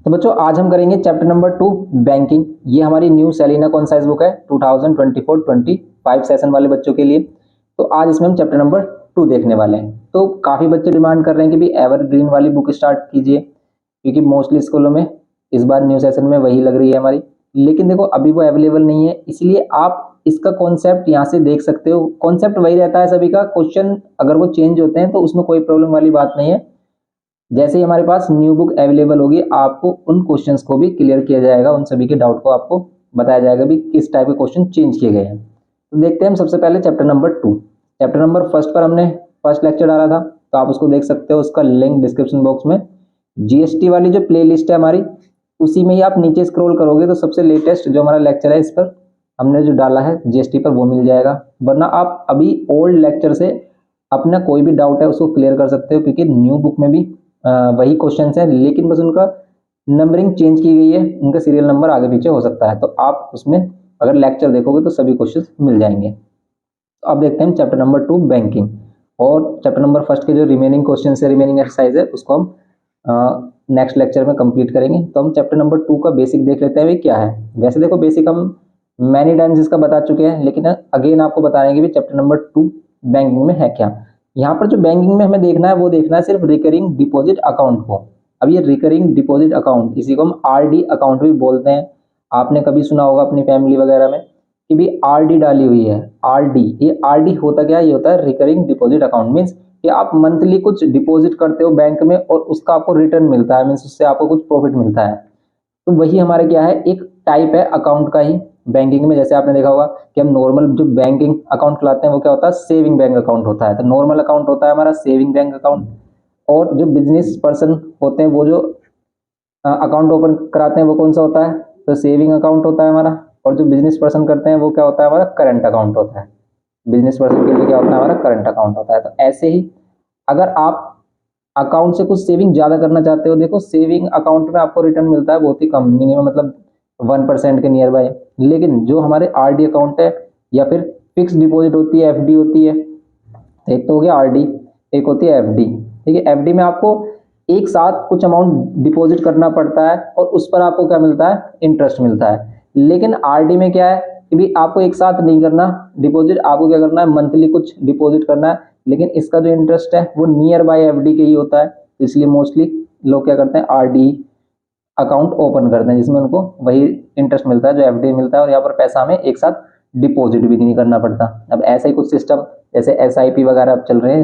तो बच्चों आज हम करेंगे चैप्टर नंबर 2 बैंकिंग। ये हमारी न्यू सेलिना कौन साइज बुक है 2024-25 सेशन वाले बच्चों के लिए। तो आज इसमें हम चैप्टर नंबर 2 देखने वाले हैं। तो काफ़ी बच्चे डिमांड कर रहे हैं कि भी एवरग्रीन वाली बुक स्टार्ट कीजिए, क्योंकि मोस्टली स्कूलों में इस बार न्यू सेशन में वही लग रही है हमारी। लेकिन देखो अभी वो अवेलेबल नहीं है, इसलिए आप इसका कॉन्सेप्ट यहाँ से देख सकते हो। कॉन्सेप्ट वही रहता है सभी का, क्वेश्चन अगर वो चेंज होते हैं तो उसमें कोई प्रॉब्लम वाली बात नहीं है। जैसे ही हमारे पास न्यू बुक अवेलेबल होगी आपको उन क्वेश्चंस को भी क्लियर किया जाएगा, उन सभी के डाउट को आपको बताया जाएगा भी किस टाइप के क्वेश्चन चेंज किए गए हैं। तो देखते हैं हम सबसे पहले chapter number 2। Chapter number first पर हमने फर्स्ट लेक्चर डाला था, तो आप उसको देख सकते हो, उसका लिंक डिस्क्रिप्शन बॉक्स में। जीएसटी वाली जो प्ले लिस्ट है हमारी, उसी में ही आप नीचे स्क्रॉल करोगे तो सबसे लेटेस्ट जो हमारा लेक्चर है इस पर हमने जो डाला है जीएसटी पर वो मिल जाएगा। वरना आप अभी ओल्ड लेक्चर से अपना कोई भी डाउट है उसको क्लियर कर सकते हो, क्योंकि न्यू बुक में भी वही क्वेश्चंस हैं, लेकिन बस उनका नंबरिंग चेंज की गई है, उनका सीरियल नंबर आगे पीछे हो सकता है। तो आप उसमें अगर लेक्चर देखोगे तो सभी क्वेश्चंस मिल जाएंगे। तो अब देखते हैं चैप्टर नंबर 2 बैंकिंग, और चैप्टर नंबर फर्स्ट के जो रिमेनिंग क्वेश्चन है, रिमेनिंग एक्सरसाइज है, उसको हम नेक्स्ट लेक्चर में कंप्लीट करेंगे। तो हम चैप्टर नंबर 2 का बेसिक देख लेते हैं, वे क्या है। वैसे देखो बेसिक हम मैनी टाइम्स इसका बता चुके हैं, लेकिन अगेन आपको बता रहे हैं कि चैप्टर नंबर 2 बैंकिंग में है क्या। यहाँ पर जो बैंकिंग में हमें देखना है वो देखना है सिर्फ रिकरिंग डिपॉजिट अकाउंट को। अब ये रिकरिंग डिपॉजिट अकाउंट, इसी को हम आरडी अकाउंट भी बोलते हैं। आपने कभी सुना होगा अपनी फैमिली वगैरह में कि भी आरडी डाली हुई है। आरडी, ये आरडी होता क्या है, ये होता है रिकरिंग डिपॉजिट अकाउंट। मीन्स कि आप मंथली कुछ डिपॉजिट करते हो बैंक में और उसका आपको रिटर्न मिलता है, मीन्स उससे आपको कुछ प्रॉफिट मिलता है। तो वही हमारे क्या है, एक टाइप है अकाउंट का ही बैंकिंग में। जैसे आपने देखा होगा कि हम नॉर्मल जो बैंकिंग अकाउंट चलाते हैं वो क्या होता है, सेविंग बैंक अकाउंट होता है। तो नॉर्मल अकाउंट होता है हमारा सेविंग बैंक अकाउंट, और जो बिजनेस पर्सन होते हैं वो जो अकाउंट ओपन कराते हैं वो कौन सा होता है, तो सेविंग अकाउंट होता है हमारा। और जो बिजनेस पर्सन करते हैं वो क्या होता है, हमारा करंट अकाउंट होता है। बिजनेस पर्सन के लिए क्या होता है, हमारा करंट अकाउंट होता है। तो ऐसे ही अगर आप अकाउंट से कुछ सेविंग ज्यादा करना चाहते हो, देखो सेविंग अकाउंट में आपको रिटर्न मिलता है बहुत ही कम, मिनिमम मतलब 1% के नियर बाय। लेकिन जो हमारे आरडी अकाउंट है या फिर फिक्स डिपॉजिट होती है, एफडी होती है, एक तो हो गया आरडी, एक होती है एफडी। ठीक है, एफडी में आपको एक साथ कुछ अमाउंट डिपॉजिट करना पड़ता है और उस पर आपको क्या मिलता है, इंटरेस्ट मिलता है। लेकिन आरडी में क्या है कि भी आपको एक साथ नहीं करना डिपॉजिट, आपको क्या करना है, मंथली कुछ डिपॉजिट करना है। लेकिन इसका जो इंटरेस्ट है वो नियर बाय एफडी के ही होता है, इसलिए मोस्टली लोग क्या करते हैं, आरडी अकाउंट ओपन करते हैं, जिसमें उनको वही इंटरेस्ट मिलता है जो एफडी मिलता है, और यहाँ पर पैसा हमें एक साथ डिपॉजिट भी नहीं करना पड़ता। अब ऐसा ही कुछ सिस्टम जैसे एसआईपी वगैरह अब चल रहे हैं,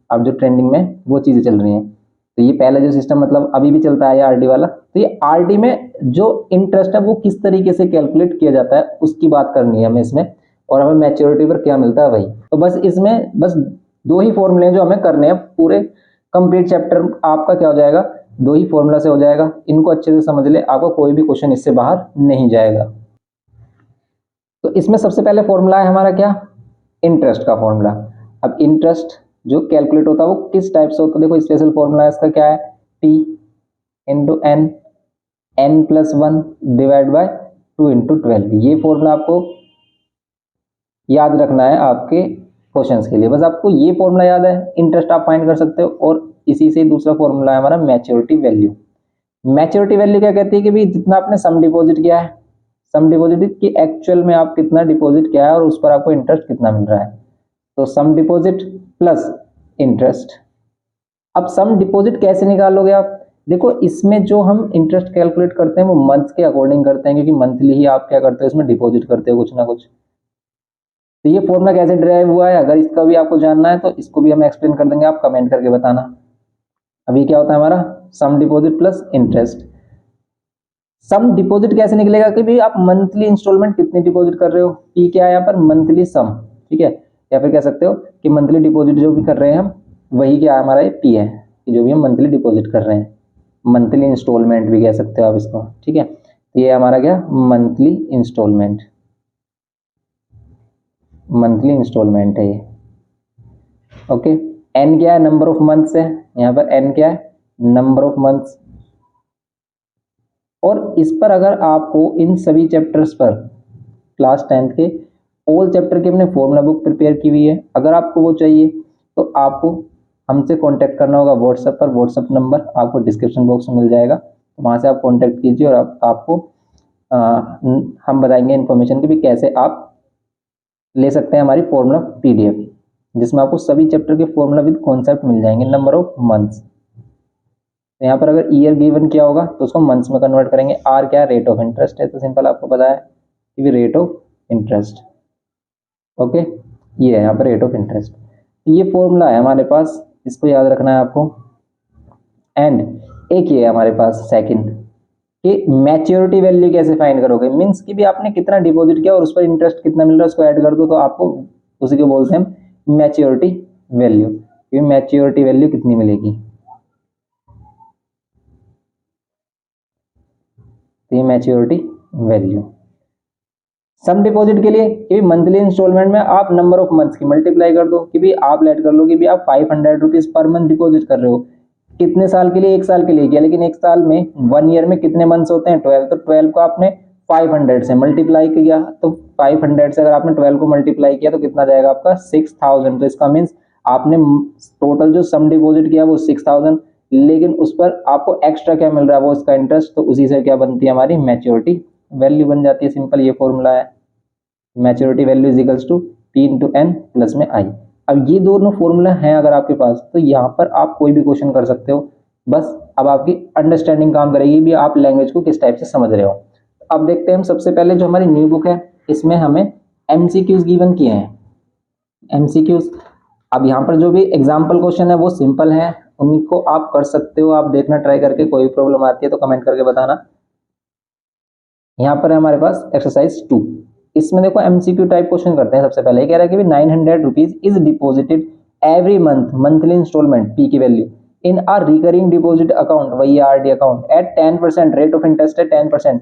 अब जो ट्रेंडिंग में वो चीज़ें चल रही हैं। तो ये पहला जो सिस्टम मतलब अभी भी चलता है आरडी वाला। तो ये आरडी में जो इंटरेस्ट है वो किस तरीके से कैलकुलेट किया जाता है उसकी बात करनी है हमें इसमें, और हमें मैच्योरिटी पर क्या मिलता है वही। तो बस इसमें बस 2 ही फॉर्मूले जो हमें करने हैं, पूरे कंप्लीट चैप्टर आपका क्या हो जाएगा, 2 ही फॉर्मूला से हो जाएगा। इनको अच्छे से समझ ले, आपको कोई भी क्वेश्चन इससे बाहर नहीं जाएगा। तो इसमें सबसे पहले फॉर्मूला है हमारा क्या, इंटरेस्ट का फॉर्मूला। अब इंटरेस्ट जो कैलकुलेट होता है वो किस टाइप से होता है, देखो स्पेशल फॉर्मूला इसका क्या है, T into N, N plus 1 divide by 2 into 12। ये फॉर्मूला आपको याद रखना है आपके क्वेश्चंस के लिए। बस आपको ये फॉर्मूला याद है, इंटरेस्ट आप फाइंड कर सकते हो। और इसी से दूसरा फॉर्मूला है हमारा मैच्योरिटी वैल्यू। मैच्योरिटी वैल्यू क्या कहती है कि भाई जितना आपने सम डिपॉजिट किया है, सम डिपॉजिट की एक्चुअल में आप कितना डिपॉजिट किया है और उस पर आपको इंटरेस्ट कितना मिल रहा है। तो सम डिपॉजिट प्लस इंटरेस्ट। अब सम डिपॉजिट कैसे निकालोगे आप, देखो इसमें जो हम इंटरेस्ट कैलकुलेट करते हैं वो मंथ के अकॉर्डिंग करते हैं, क्योंकि मंथली ही आप क्या करते हो, इसमें डिपॉजिट करते हो कुछ ना कुछ। तो ये फॉर्मूला कैसे ड्राइव हुआ है, अगर इसका भी आपको जानना है तो इसको भी हम एक्सप्लेन कर देंगे, आप कमेंट करके बताना। अब ये क्या होता है हमारा सम डिपॉजिट प्लस इंटरेस्ट। सम डिपॉजिट कैसे निकलेगा कि भाई आप मंथली इंस्टॉलमेंट कितनी डिपॉजिट कर रहे हो, पी क्या है यहाँ पर, मंथली सम। ठीक है, या फिर कह सकते हो कि मंथली डिपॉजिट जो भी कर रहे हैं हम, वही क्या है हमारा ये पी है, कि जो भी हम मंथली डिपॉजिट कर रहे हैं। मंथली इंस्टॉलमेंट भी कह सकते हो आप इसको। ठीक है, तो ये हमारा क्या, मंथली इंस्टॉलमेंट, मंथली इंस्टॉलमेंट है ये। ओके, एन क्या है, नंबर ऑफ मंथ्स है, यहाँ पर एन क्या है, नंबर ऑफ मंथ्स। और इस पर अगर आपको इन सभी चैप्टर्स पर क्लास 10th के ऑल चैप्टर की हमने फॉर्मूला बुक प्रिपेयर की हुई है, अगर आपको वो चाहिए तो आपको हमसे कांटेक्ट करना होगा व्हाट्सएप पर। व्हाट्सएप नंबर आपको डिस्क्रिप्शन बॉक्स में मिल जाएगा। तो वहाँ से आप कॉन्टैक्ट कीजिए और आपको हम बताएंगे इन्फॉर्मेशन की भी कैसे आप ले सकते हैं हमारी फॉर्मूला PDF, जिसमें आपको सभी चैप्टर के फॉर्मूला विद कॉन्सेप्ट मिल जाएंगे, नंबर ऑफ मंथ्स। तो यहाँ पर अगर ईयर गिवन किया होगा तो उसको मंथ्स में कन्वर्ट करेंगे। आर क्या है, रेट ऑफ इंटरेस्ट है, तो सिंपल आपको पता है कि भी रेट ऑफ इंटरेस्ट। ओके, ये है यहाँ पर रेट ऑफ इंटरेस्ट। ये फॉर्मूला है हमारे पास, इसको याद रखना है आपको। एंड एक ये है हमारे पास सेकंड कि मैच्योरिटी वैल्यू कैसे फाइंड करोगे, मीन्स कि भी आपने कितना डिपॉजिट किया और उस पर इंटरेस्ट कितना मिल रहा है उसको ऐड कर दो तो आपको उसी को बोलते हैं मैच्योरिटी वैल्यू, कि मैच्योरिटी वैल्यू कितनी मिलेगी। तो ये मैच्योरिटी वैल्यू। सम डिपॉजिट के लिए कि मंथली इंस्टॉलमेंट में आप नंबर ऑफ मंथ्स की मल्टीप्लाई कर दो, कि भी आप लेट कर लो कि भी आप 500 रुपीज पर मंथ डिपॉजिट कर रहे हो, कितने साल के लिए, 1 साल के लिए किया, लेकिन 1 साल में 1 ईयर में कितने मंथ्स होते हैं 12, तो 12 को आपने 500 से मल्टीप्लाई किया, तो 500 से अगर आपने 12 को मल्टीप्लाई किया तो कितना जाएगा आपका 6000। तो इसका मीन्स आपने टोटल जो सम डिपॉजिट किया वो 6000, लेकिन उस पर आपको एक्स्ट्रा क्या मिल रहा है वो इसका इंटरेस्ट, तो उसी से क्या बनती है हमारी मैच्योरिटी वैल्यू बन जाती है। सिंपल ये फॉर्मूला है, maturity value is equals to P into N plus में आई। अब ये दोनों फॉर्मूला हैं अगर आपके पास, तो यहाँ पर आप कोई भी क्वेश्चन कर सकते हो, बस अब आपकी अंडरस्टैंडिंग काम करेगी भी आप लैंग्वेज को किस टाइप से समझ रहे हो। अब देखते हैं हम सबसे पहले जो हमारी न्यू बुक है इसमें हमें MCQs गिवन किए हैं। MCQs, अब यहाँ पर जो भी एग्जाम्पल क्वेश्चन है वो सिंपल है, उनको आप कर सकते हो, आप देखना ट्राई करके, कोई प्रॉब्लम आती है तो कमेंट करके बताना। यहाँ पर है हमारे पास एक्सरसाइज 2, इसमें देखो MCQ टाइप क्वेश्चन करते हैं। सबसे पहले कह रहा है कि 900 rupees is deposited every month, monthly instalment P की value in our recurring deposit account, वही RD account at 10%, rate of interest है 10%,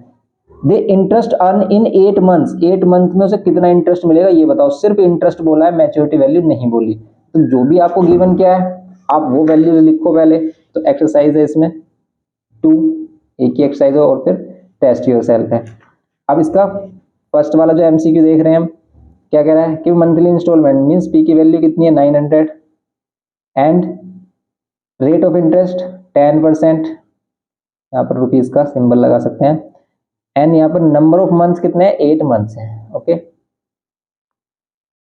the interest earn in 8 months, 8 month में उसे कितना इंटरेस्ट मिलेगा ये बताओ। सिर्फ इंटरेस्ट बोला है, मैच्योरिटी वैल्यू नहीं बोली। तो जो भी आपको गिवन क्या है आप वो वैल्यू लिखो पहले। तो एक्सरसाइज है इसमें 2, एक ही एक्सरसाइज है और फिर टेस्ट योरसेल्फ है। अब इसका फर्स्ट वाला जो MCQ देख रहे हैं हम, क्या कह रहा है कि मंथली इंस्टॉलमेंट मींस P की वैल्यू कितनी है 900 एंड रेट ऑफ इंटरेस्ट 10%, यहाँ पर रुपीज का सिंबल लगा सकते हैं, एंड यहाँ पर नंबर ऑफ मंथ्स कितने हैं 8 मंथ्स हैं। Okay,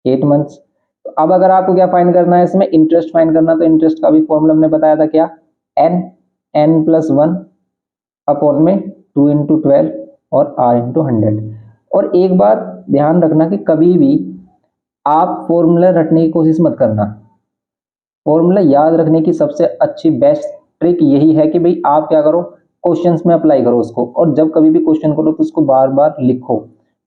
8 months. तो अब अगर आपको क्या फाइंड करना है इसमें इंटरेस्ट फाइंड करना, तो इंटरेस्ट का भी फॉर्मूला हमने बताया था क्या, n प्लस 1 अपॉन में 2 इंटू 12 और r इंटू 100। और एक बात ध्यान रखना कि कभी भी आप फॉर्मूला रटने की कोशिश मत करना। फॉर्मूला याद रखने की सबसे अच्छी बेस्ट ट्रिक यही है कि भाई आप क्या करो, क्वेश्चंस में अप्लाई करो उसको, और जब कभी भी क्वेश्चन करो तो उसको बार बार लिखो।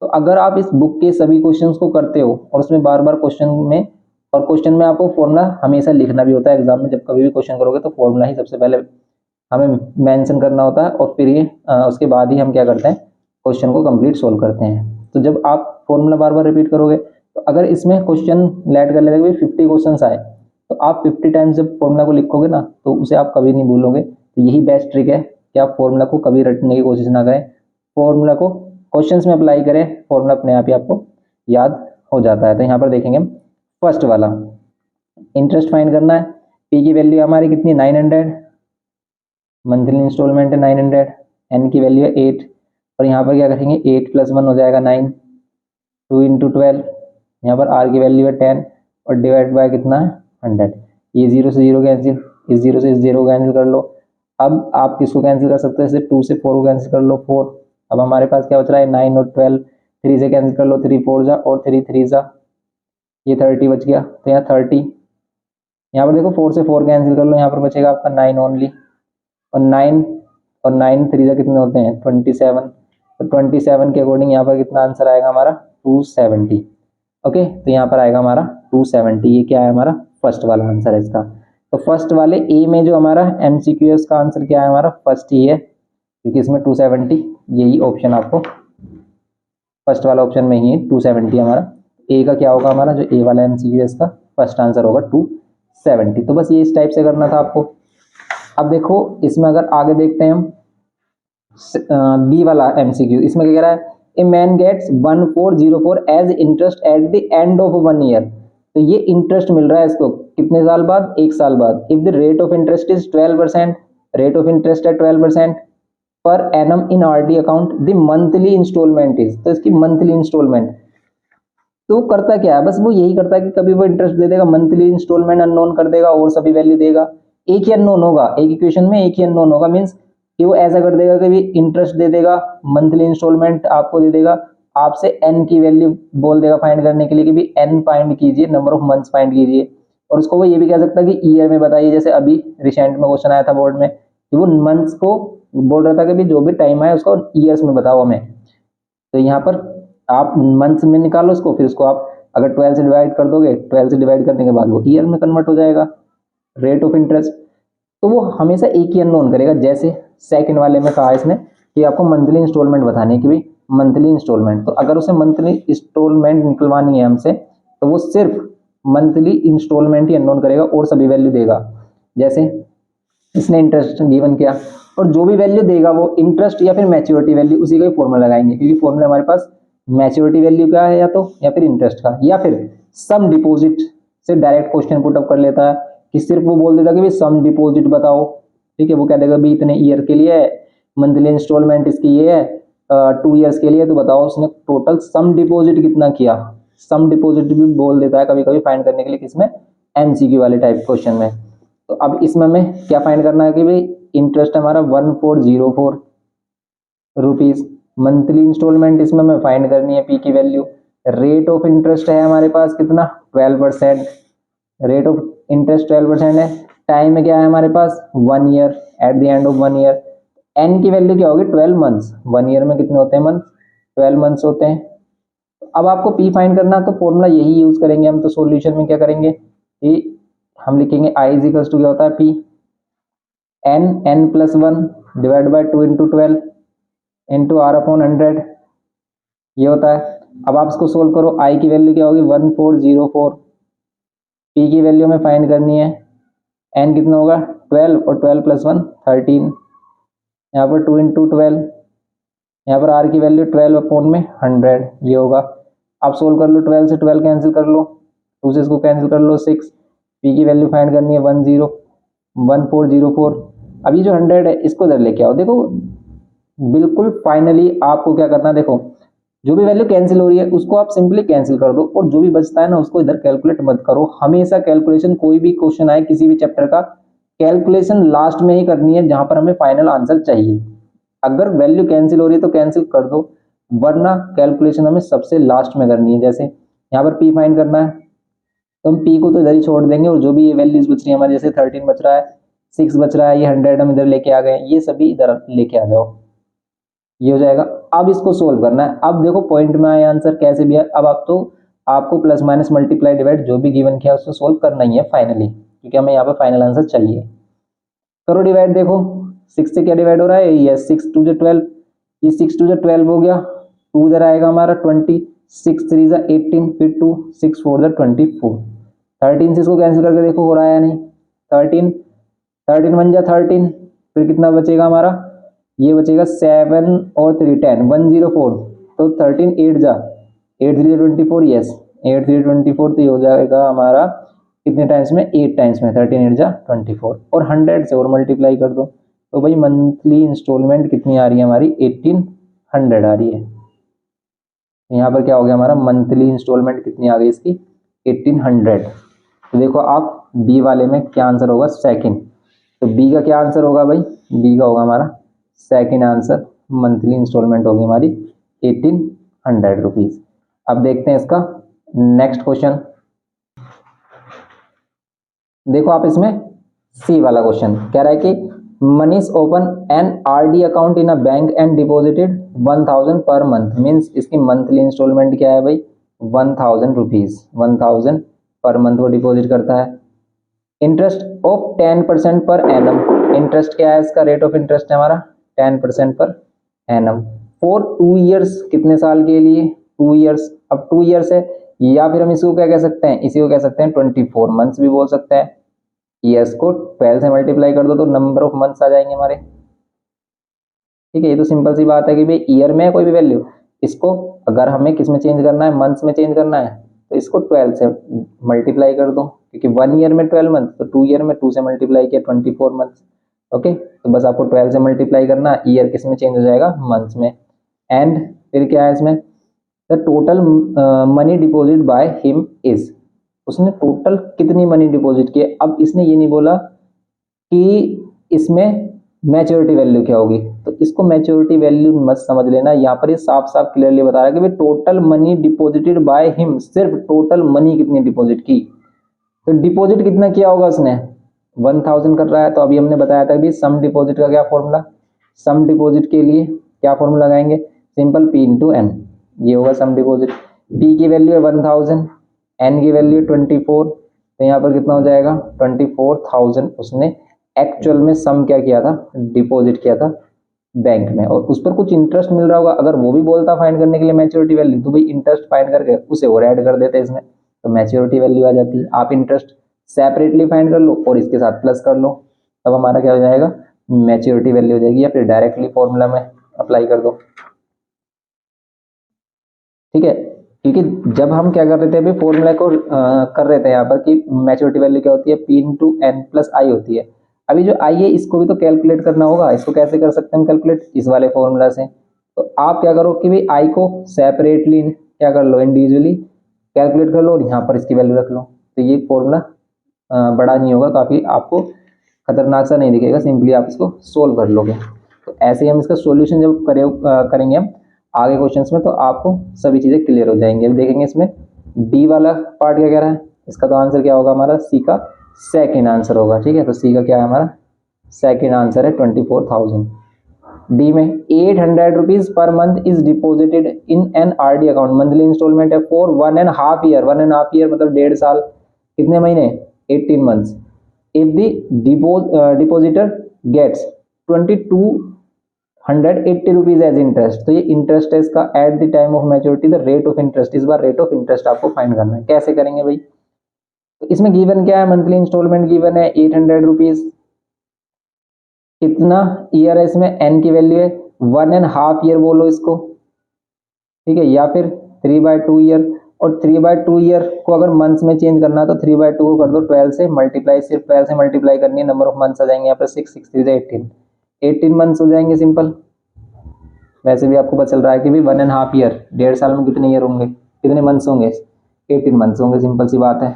तो अगर आप इस बुक के सभी क्वेश्चंस को करते हो और उसमें बार बार क्वेश्चन में आपको फॉर्मूला हमेशा लिखना भी होता है एग्जाम में, जब कभी भी क्वेश्चन करोगे तो फॉर्मूला ही सबसे पहले हमें मेंशन करना होता है, और फिर ये उसके बाद ही हम क्या करते हैं क्वेश्चन को कंप्लीट सोल्व करते हैं। तो जब आप फॉर्मूला बार बार रिपीट करोगे, तो अगर इसमें क्वेश्चन लेट कर लेते 50 क्वेश्चन आए तो आप 50 टाइम्स जब फॉर्मूला को लिखोगे ना तो उसे आप कभी नहीं भूलोगे। तो यही बेस्ट ट्रिक है कि आप फॉर्मूला को कभी रटने की कोशिश ना करें, फॉर्मूला को क्वेश्चंस में अप्लाई करें, फॉर्मूला अपने आप ही आपको याद हो जाता है। तो यहाँ पर देखेंगे हम फर्स्ट वाला इंटरेस्ट फाइंड करना है। P की वैल्यू हमारी कितनी 900, मंथली इंस्टॉलमेंट है 900, n की वैल्यू है 8, और यहाँ पर क्या करेंगे 8 प्लस 1 हो जाएगा 9, 2 इंटू 12, यहाँ पर r की वैल्यू है 10 और डिवाइड बाय कितना है 100। ये 0 से 0 कैंसिल, इस 0 से इस 0 कैंसिल कर लो। अब आप किसको कैंसिल कर सकते हो, जैसे 2 से 4 को कैंसिल कर लो 4। अब हमारे पास क्या बच रहा है 9 और 12, 3 से कैंसिल कर लो, 3 4 जा और 3 3 जा, ये 30 बच गया। तो यहाँ 30, यहाँ पर देखो 4 से 4 कैंसिल कर लो, यहाँ पर बचेगा आपका 9 ओनली, और 9 3 जा कितने होते हैं 27। तो 27 के अकॉर्डिंग यहाँ पर कितना आंसर आएगा हमारा 270। ओके, तो यहाँ पर आएगा हमारा 270। ये क्या है हमारा फर्स्ट वाला आंसर है इसका। तो फर्स्ट वाले ए में जो हमारा MCQ है उसका आंसर क्या है हमारा फर्स्ट ही है, क्योंकि इसमें 270, यही ऑप्शन आपको फर्स्ट वाला ऑप्शन में ही है 270 हमारा। ए का क्या होगा हमारा जो ए वाला MCQ है इसका फर्स्ट आंसर होगा 270। तो बस ये इस टाइप से करना था आपको। अब देखो इसमें अगर आगे देखते हैं हम बी वाला MCQ, इसमें क्या कह रहा है a man gets 1404 as interest at the end of 1 year. तो ये इंटरेस्ट मिल रहा है इसको कितने साल बाद, 1 साल बाद। If the rate of interest is 12%, rate of interest है 12%, पर एनम in RD account the monthly instalment is, तो इसकी मंथली इंस्टॉलमेंट, तो करता क्या है, बस वो यही करता है कि कभी वो इंटरेस्ट दे देगा, मंथली इंस्टॉलमेंट अननोन कर देगा और सभी वैल्यू देगा। एक ही अननोन होगा, एक इक्वेशन में एक ही अननोन होगा, मींस कि वो ऐसा कर देगा कि भी इंटरेस्ट दे देगा, मंथली इंस्टॉलमेंट आपको दे देगा, आपसे एन की वैल्यू बोल देगा फाइंड करने के लिए कि भी एन फाइंड कीजिए, नंबर ऑफ मंथ्स फाइंड कीजिए, और उसको वो ये भी कह सकता है कि ईयर में बताइए, जैसे अभी रिसेंट में क्वेश्चन आया था बोर्ड में कि वो मंथ्स को बोल रहा था कि भी जो भी टाइम आए उसको ईयर्स में बताओ हमें। तो यहाँ पर आप मंथ्स में निकालो उसको, फिर उसको आप अगर 12 से डिवाइड कर दोगे, 12 से डिवाइड करने के बाद वो ईयर में कन्वर्ट हो जाएगा रेट ऑफ इंटरेस्ट। तो वो हमेशा एक ही अननोन करेगा, जैसे सेकंड वाले में कहा इसने कि आपको मंथली इंस्टॉलमेंट बताने की भी मंथली इंस्टॉलमेंट, तो अगर उसे मंथली इंस्टॉलमेंट निकलवानी है हमसे तो वो सिर्फ मंथली इंस्टॉलमेंट ही अननोन करेगा और सभी वैल्यू देगा। जैसे इसने इंटरेस्ट गिवन किया और जो भी वैल्यू देगा वो इंटरेस्ट या फिर मैच्योरिटी वैल्यू, उसी का ही फॉर्मूला लगाएंगे, क्योंकि फॉर्मूला हमारे पास मैच्योरिटी वैल्यू क्या है, या फिर इंटरेस्ट का, या फिर सम डिपॉजिट से डायरेक्ट क्वेश्चन पुट अप कर लेता है कि सिर्फ वो बोल देता कि भाई सम डिपॉजिट बताओ, ठीक है, वो कह देगा भाई इतने ईयर के लिए है, मंथली इंस्टॉलमेंट इसकी ये है 2 ईयर्स के लिए, तो बताओ उसने टोटल सम डिपॉजिट कितना किया। सम डिपॉजिट भी बोल देता है कभी कभी फाइंड करने के लिए, किसमें, एमसीक्यू वाले टाइप क्वेश्चन में। तो अब इसमें हमें क्या फाइंड करना है कि भाई इंटरेस्ट हमारा 1404 रुपीज, मंथली इंस्टॉलमेंट इसमें हमें फाइंड करनी है पी की वैल्यू, रेट ऑफ इंटरेस्ट है हमारे पास कितना 12%, रेट ऑफ इंटरेस्ट 12% है, टाइम में क्या है हमारे पास 1 year, at the end of 1 year, N की वैल्यू क्या होगी 12 मंथ्स, 1 ईयर में कितने होते हैं मंथ, 12 मंथ्स होते हैं। अब आपको पी फाइंड करना तो फॉर्मूला यही यूज करेंगे हम, तो सॉल्यूशन में क्या करेंगे कि हम लिखेंगे आई इज इक्वल्स टू क्या होता है P N plus 1 divide by 2 into 12 into R upon 100, ये होता है। अब आप इसको सोल्व करो, आई की वैल्यू क्या होगी 1404, पी की वैल्यू में फाइंड करनी है, एन कितना होगा 12 और 12 प्लस 1 13, यहाँ पर 2 इंटू 12, यहाँ पर आर की वैल्यू 12 अपॉन में 100, ये होगा। आप सोल्व कर लो, 12 से 12 कैंसिल कर लो, 2 से इसको कैंसिल कर लो 6, पी की वैल्यू फाइंड करनी है 1404। अभी जो 100 है इसको इधर लेके आओ, देखो बिल्कुल फाइनली आपको क्या करना है, देखो जो भी वैल्यू कैंसिल हो रही है उसको आप सिंपली कैंसिल कर दो, और जो भी बचता है ना उसको इधर कैलकुलेट मत करो। हमेशा कैलकुलेशन, कोई भी क्वेश्चन आए किसी भी चैप्टर का, कैलकुलेशन लास्ट में ही करनी है जहां पर हमें फाइनल आंसर चाहिए। अगर वैल्यू कैंसिल हो रही है तो कैंसिल कर दो, वरना कैलकुलेशन हमें सबसे लास्ट में करनी है। जैसे यहाँ पर पी फाइंड करना है तो हम पी को तो इधर ही छोड़ देंगे, और जो भी ये वैल्यूज बच रही है हमारे, जैसे 13 बच रहा है, 6 बच रहा है, ये 100 हम इधर लेके आ गए, ये सभी इधर लेके आ जाओ, ये हो जाएगा। अब इसको सोल्व करना है, अब देखो पॉइंट में आए आंसर कैसे भी है, अब आप तो आपको प्लस माइनस मल्टीप्लाई डिवाइड जो भी गिवन किया उसको सोल्व करना ही है फाइनली, क्योंकि हमें यहाँ पर फाइनल आंसर चाहिए। करो डिवाइड, देखो 6 से क्या डिवाइड हो रहा है, ये 6 2 जो 12, ये 6 2 जो 12 हो गया, 2 इधर आएगा हमारा 20, 6 3 जा 18, फिर 2 6 4 जा 24, 13 से इसको कैंसिल करके देखो हो रहा है या नहीं, 13 13 1 जा 13, फिर कितना बचेगा हमारा, ये बचेगा 7 और 3 10 104, तो 13 8 जा 8 3 24, यस 8 3 24, तो ये हो जाएगा हमारा कितने टाइम्स में, 8 टाइम्स में, 13 8 जा 24, और 100 से और मल्टीप्लाई कर दो, तो भाई मंथली इंस्टॉलमेंट कितनी आ रही है हमारी 1800 आ रही है। यहाँ पर क्या हो गया हमारा, मंथली इंस्टॉलमेंट कितनी आ गई इसकी 1800। तो देखो आप बी वाले में क्या आंसर होगा, सेकंड, तो बी का क्या आंसर होगा भाई, बी का होगा हमारा सेकंड आंसर, मंथली इंस्टॉलमेंट होगी हमारी 1800 रुपीज। अब देखते हैं इसका नेक्स्ट क्वेश्चन, देखो आप इसमें सी वाला क्वेश्चन कह रहा है कि Manish open an RD account in a bank and deposited 1000 per month, means इसकी मंथली इंस्टॉलमेंट क्या है भाई 1000 रुपीज, 1000 पर मंथ वो डिपॉजिट करता है। Interest of 10% per annum, interest क्या है इसका, रेट ऑफ इंटरेस्ट है हमारा 10% पर एनम, फॉर 2 ईयर्स, कितने साल के लिए 2 ईयर्स। अब 2 ईयर्स है, या फिर हम इसको क्या कह सकते हैं, इसी को कह सकते हैं 24 मंथ्स भी बोल सकते हैं। ईयर्स को 12 से मल्टीप्लाई कर दो तो नंबर ऑफ मंथ्स आ जाएंगे हमारे, ठीक है। ये तो सिंपल सी बात है कि भाई ईयर में है कोई भी वैल्यू, इसको अगर हमें किस में चेंज करना है, मंथ्स में चेंज करना है, तो इसको 12 से मल्टीप्लाई कर दो, क्योंकि 1 ईयर में 12 मंथ, तो 2 ईयर में 2 से मल्टीप्लाई किया 24 मंथ्स, ओके, तो बस आपको 12 से मल्टीप्लाई करना, ईयर किस में चेंज हो जाएगा, मंथ्स में। एंड फिर क्या है इसमें, the total money deposit by him is, उसने टोटल कितनी मनी डिपॉजिट की है। अब इसने ये नहीं बोला कि इसमें मैच्योरिटी वैल्यू क्या होगी, तो इसको मैच्योरिटी वैल्यू मत समझ लेना, यहाँ पर ये साफ साफ क्लियरली बता रहा है कि भाई total money deposited by him, सिर्फ टोटल मनी कितनी डिपॉजिट की। तो डिपॉजिट कितना किया होगा उसने, 1000 कर रहा है, तो अभी हमने बताया था कि सम डिपॉजिट का क्या फॉर्मूला, सम डिपॉजिट के लिए क्या फॉर्मूला लगाएंगे, सिंपल P इंटू एन, ये होगा सम डिपॉजिट। P की वैल्यू है 1000, N की वैल्यू 24, तो यहाँ पर कितना हो जाएगा 24,000 उसने एक्चुअल में सम क्या किया था, डिपॉजिट किया था बैंक में, और उस पर कुछ इंटरेस्ट मिल रहा होगा। अगर वो भी बोलता फाइंड करने के लिए मैच्योरिटी वैल्यू, तो भाई इंटरेस्ट फाइंड करके उसे और ऐड कर देते इसमें, तो मैच्योरिटी वैल्यू आ जाती है। आप इंटरेस्ट सेपरेटली फाइंड कर लो और इसके साथ प्लस कर लो, तब हमारा क्या हो जाएगा, मैच्योरिटी वैल्यू हो जाएगी, या फिर डायरेक्टली फॉर्मूला में अप्लाई कर दो। ठीक है, क्योंकि जब हम क्या कर रहे थे अभी फॉर्मूला को कर रहे थे यहाँ पर कि मैच्योरिटी वैल्यू क्या होती है, P इंटू एन प्लस आई होती है। अभी जो आई है इसको भी तो कैलकुलेट करना होगा, इसको कैसे कर सकते हैं हम कैलकुलेट, इस वाले फॉर्मूला से। तो आप क्या करो कि भाई आई को सेपरेटली क्या कर लो, इंडिविजुअली कैलकुलेट कर लो और यहाँ पर इसकी वैल्यू रख लो, तो ये फॉर्मूला बड़ा नहीं होगा, काफ़ी आपको खतरनाक सा नहीं दिखेगा, सिंपली आप इसको सोल्व कर लोगे। तो ऐसे ही हम इसका सॉल्यूशन जब करेंगे हम आगे क्वेश्चंस में, तो आपको सभी चीज़ें क्लियर हो जाएंगी। अब देखेंगे इसमें डी वाला पार्ट क्या कह रहा है, इसका तो आंसर क्या होगा हमारा, सी का सेकेंड आंसर होगा। ठीक है, तो सी का क्या है हमारा सेकेंड आंसर है 24,000। डी में 800 rupees per month is deposited in an RD account, monthly instalment है फॉर 1.5 ईयर, 1.5 ईयर मतलब 1.5 साल, कितने महीने, 18 months. If the depositor gets 2280 rupees as interest, तो ये इंटरेस्ट है इसका at the time of maturity, the rate of interest, इस बार रेट ऑफ इंटरेस्ट आपको फाइंड करना है। कैसे करेंगे भाई, तो इसमें गिवन क्या है, मंथली इंस्टॉलमेंट गिवन है 800 रुपीज, कितना ईयर है इसमें, एन की वैल्यू है 1.5 ईयर बोलो इसको, ठीक है, या फिर 3/2 ईयर। और 3/2 ईयर को अगर मंथ्स में चेंज करना है तो 3/2 को कर दो 12 से मल्टीप्लाई, सिर्फ 12 से मल्टीप्लाई करनी है, नंबर ऑफ मंथ्स आ जाएंगे यहाँ पर 6, 6 3 से 18 मंथ्स हो जाएंगे सिंपल। वैसे भी आपको पता चल रहा है कि भी 1.5 ईयर, 1.5 साल में कितने ईयर होंगे, कितने मंथ्स होंगे, 18 मंथ्स होंगे, सिंपल सी बात है।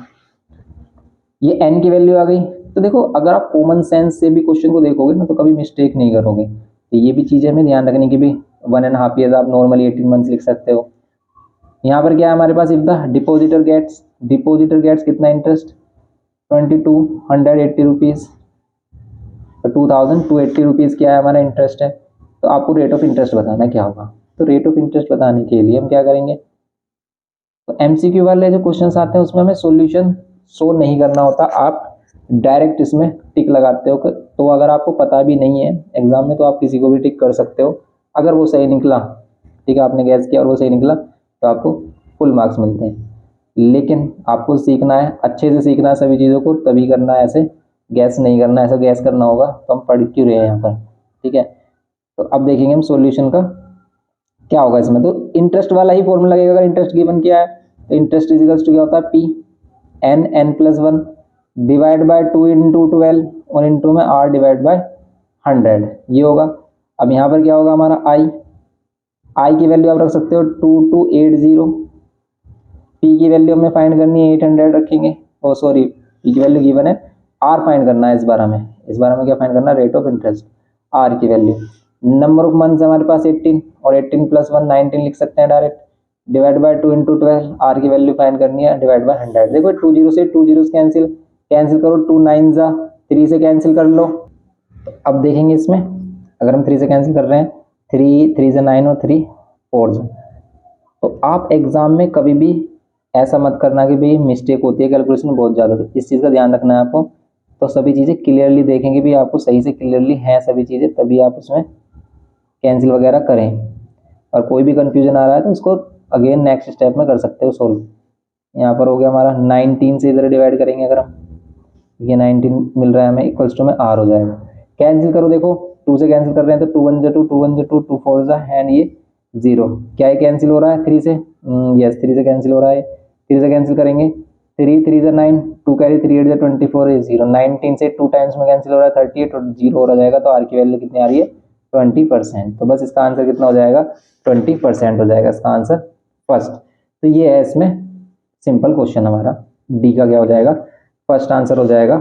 ये एन की वैल्यू आ गई। तो देखो अगर आप कॉमन सेंस से भी क्वेश्चन को देखोगे ना तो कभी मिस्टेक नहीं करोगे, तो ये भी चीज़ हमें ध्यान रखने की भी 1.5 ईयर आप नॉर्मली 18 मंथ्स लिख सकते हो। यहाँ पर क्या है हमारे पास, इफ द डिपोजिटर गेट्स कितना इंटरेस्ट 2280 रुपीज़, 2280 रुपीज़ क्या है हमारा इंटरेस्ट है। तो आपको रेट ऑफ इंटरेस्ट बताना क्या होगा, तो रेट ऑफ इंटरेस्ट बताने के लिए हम क्या करेंगे, तो एमसीक्यू वाले जो क्वेश्चंस आते हैं उसमें हमें सॉल्यूशन शो नहीं करना होता, आप डायरेक्ट इसमें टिक लगाते हो। तो अगर आपको पता भी नहीं है एग्जाम में तो आप किसी को भी टिक कर सकते हो, अगर वो सही निकला, ठीक है, आपने गैस किया और वो सही निकला तो आपको फुल मार्क्स मिलते हैं। लेकिन आपको सीखना है, अच्छे से सीखना है सभी चीज़ों को, तभी करना है, ऐसे गैस नहीं करना, ऐसा गैस करना होगा तो हम पढ़ क्यों रहे हैं यहाँ पर। ठीक है, तो अब देखेंगे हम सॉल्यूशन का क्या होगा इसमें। तो इंटरेस्ट वाला ही फॉर्मूला लगेगा, अगर इंटरेस्ट गिवन किया है तो इंटरेस्ट इजिकल्स टू क्या होता है, P N plus 1 divide by 2 into 12 और इंटू में आर डिवाइड बाय 100, ये होगा। अब यहाँ पर क्या होगा हमारा आई की वैल्यू आप रख सकते हो 2280, पी की वैल्यू हमें फाइंड करनी है 800 रखेंगे, ओ सॉरी पी की वैल्यू गिवन है, आर फाइंड करना है इस बार हमें क्या फाइंड करना है, रेट ऑफ इंटरेस्ट, आर की वैल्यू। नंबर ऑफ मंथ्स हमारे पास 18 और 18 प्लस 1 19 लिख सकते हैं direct, divide by 2 into 12, R की वैल्यू फाइंड करनी है, डिवाइड बाय 100। देखो 2 जीरो से 2 जीरो कैंसिल करो, 2 9 जा 3 से कैंसिल कर लो। अब देखेंगे इसमें अगर हम 3 से कैंसिल कर रहे हैं, 3 से 9 और 3 4 जा। तो आप एग्जाम में कभी भी ऐसा मत करना कि भाई मिस्टेक होती है कैलकुलेशन में बहुत ज़्यादा, तो इस चीज़ का ध्यान रखना है आपको। तो सभी चीज़ें क्लियरली देखेंगे भी आपको सही से क्लियरली हैं सभी चीज़ें, तभी आप उसमें कैंसिल वगैरह करें। और कोई भी कंफ्यूजन आ रहा है तो उसको अगेन नेक्स्ट स्टेप में कर सकते हो सोल्व। यहाँ पर हो गया हमारा 19 से इधर डिवाइड करेंगे अगर हम, ये 19 मिल रहा है हमें, इक्वल्स टू में आर हो जाएगा। कैंसिल करो, देखो 2 से कैंसिल कर रहे हैं तो 2 1 जा 2, 2 1 जा 2, 2 4 जा एंड ये 0, क्या है कैंसिल हो रहा है 3 से, यस 3 से कैंसिल हो रहा है, 3 से कैंसिल करेंगे 3 3 ज़ा 9, 2 कैरी 3 8 ज़ा 24 है 0, 19 से 2 टाइम्स में कैंसिल हो रहा है 38 और 0 हो जाएगा, तो आर की वैल्यू कितनी आ रही है 20%। तो बस इसका आंसर कितना हो जाएगा 20% हो जाएगा इसका आंसर फर्स्ट। तो ये है इसमें सिंपल क्वेश्चन हमारा। डी का क्या हो जाएगा फर्स्ट आंसर हो जाएगा,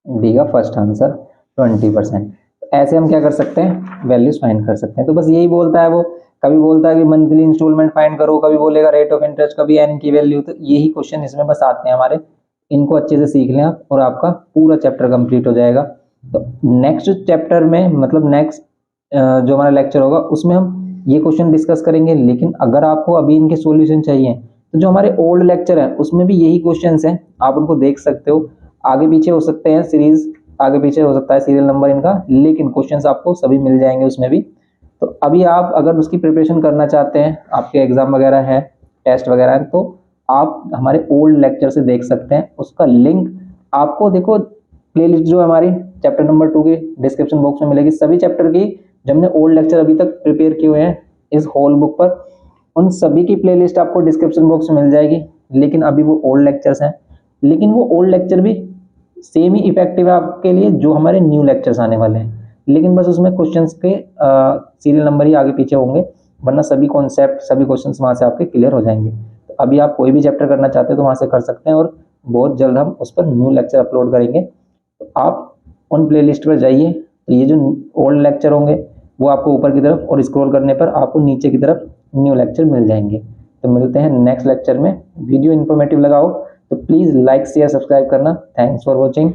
डी का फर्स्ट आंसर 20%। ऐसे हम क्या कर सकते हैं वैल्यूज फाइंड कर सकते हैं। तो बस यही बोलता है वो, कभी बोलता है कि मंथली इंस्टॉलमेंट फाइंड करो, कभी बोलेगा रेट ऑफ इंटरेस्ट, कभी एन की वैल्यू। तो यही क्वेश्चन इसमें बस आते हैं हमारे, इनको अच्छे से सीख लें आप और आपका पूरा चैप्टर कंप्लीट हो जाएगा। तो नेक्स्ट चैप्टर में मतलब नेक्स्ट जो हमारा लेक्चर होगा उसमें हम ये क्वेश्चन डिस्कस करेंगे। लेकिन अगर आपको अभी इनके सॉल्यूशन चाहिए तो जो हमारे ओल्ड लेक्चर है उसमें भी यही क्वेश्चंस हैं, आप उनको देख सकते हो। आगे पीछे हो सकते हैं सीरीज, आगे पीछे हो सकता है सीरियल नंबर इनका, लेकिन क्वेश्चंस आपको सभी मिल जाएंगे उसमें भी। तो अभी आप अगर उसकी प्रिपरेशन करना चाहते हैं, आपके एग्जाम वगैरह है, टेस्ट वगैरह है, तो आप हमारे ओल्ड लेक्चर से देख सकते हैं। उसका लिंक आपको देखो प्लेलिस्ट जो हमारी चैप्टर नंबर 2 के डिस्क्रिप्शन बॉक्स में मिलेगी। सभी चैप्टर की जो हमने ओल्ड लेक्चर अभी तक प्रिपेयर किए हुए हैं इस होल बुक पर, उन सभी की प्लेलिस्ट आपको डिस्क्रिप्शन बॉक्स में मिल जाएगी। लेकिन अभी वो ओल्ड लेक्चर्स हैं, लेकिन वो ओल्ड लेक्चर भी सेम ही इफेक्टिव है आपके लिए जो हमारे न्यू लेक्चर्स आने वाले हैं। लेकिन बस उसमें क्वेश्चंस के सीरियल नंबर ही आगे पीछे होंगे, वरना सभी कॉन्सेप्ट सभी क्वेश्चंस वहाँ से आपके क्लियर हो जाएंगे। तो अभी आप कोई भी चैप्टर करना चाहते हैं तो वहाँ से कर सकते हैं, और बहुत जल्द हम उस पर न्यू लेक्चर अपलोड करेंगे। तो आप उन प्ले लिस्ट पर जाइए, तो ये जो ओल्ड लेक्चर होंगे वो आपको ऊपर की तरफ, और स्क्रॉल करने पर आपको नीचे की तरफ न्यू लेक्चर मिल जाएंगे। तो मिलते हैं नेक्स्ट लेक्चर में। वीडियो इन्फॉर्मेटिव लगा हो तो प्लीज़ लाइक शेयर सब्सक्राइब करना। Thanks for watching.